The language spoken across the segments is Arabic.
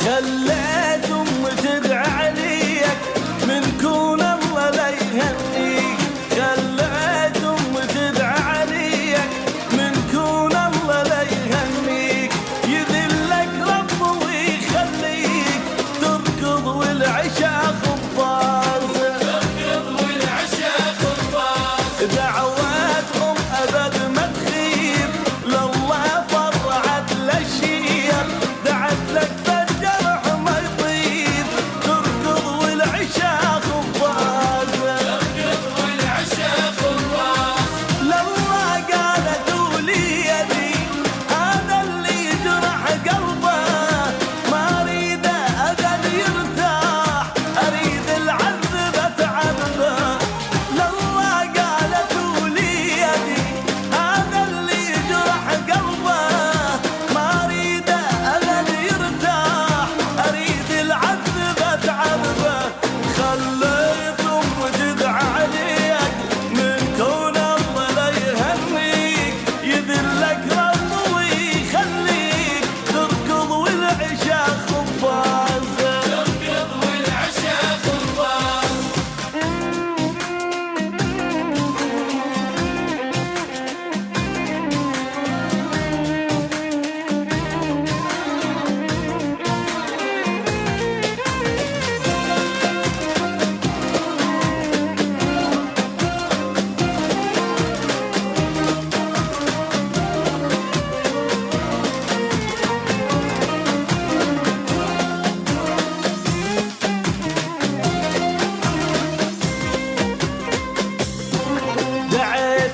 خليت أمي تدعي عليك من كون الله لا يهنيك، خليت أمي تدعي عليك من كون الله لا يهنيك، يذلك رب ويخليك تركض والعشا خباز، تركض والعشا خباز. دعوات أبد ما تخيب لله فرعت للشيب، دعت لك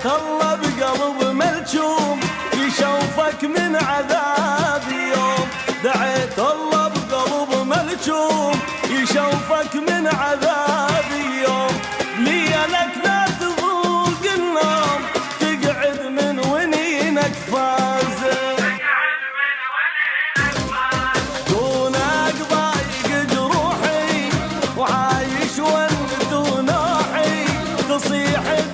الله بقلب ملجوم يشوفك من عذاب يوم، دعيت الله بقلب ملجوم يشوفك من عذاب يوم، ليالك لا تذوق النوم تقعد من ونينك فاز، دونك ضايق جروحي وعايش وانت نوحي، تصيح هيك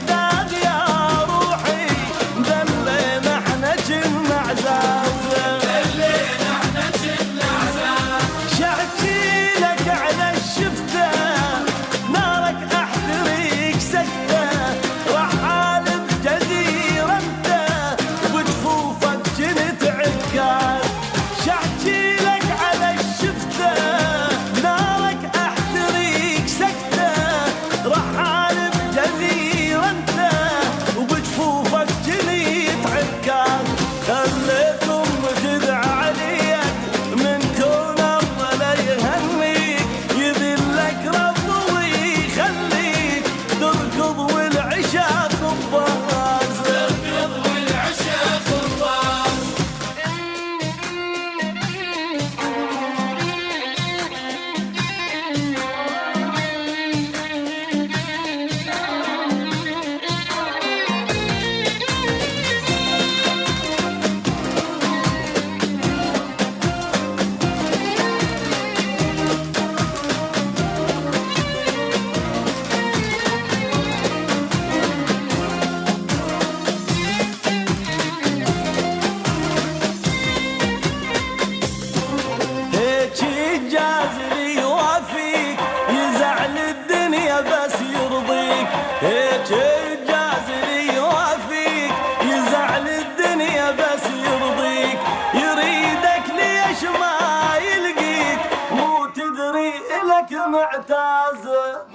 الجازلي يوافيك يزعل الدنيا بس يرضيك، يريدك ليش ما يلقيك مو تدري إلك معتاز،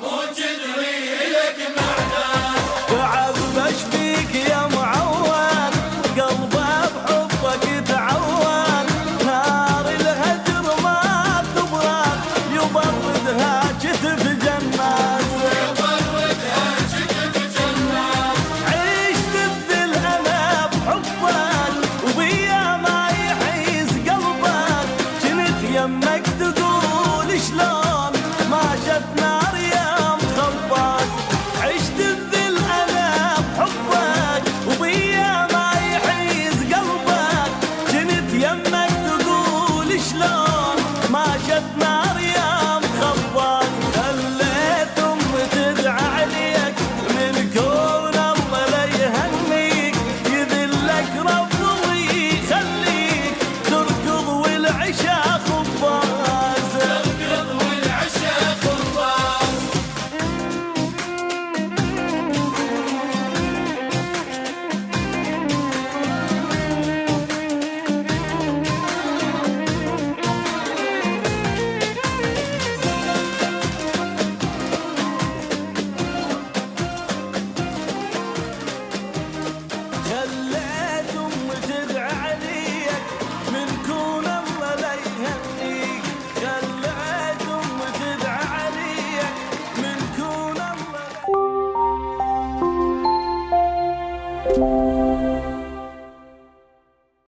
مو تدري إلك معتاز، تعب بشبيك يا معود قلبه بحبك تعود، نار الهجر ما تبرد يبردها كتف جنات، يمك تقول شلون ما شفنا العافيه.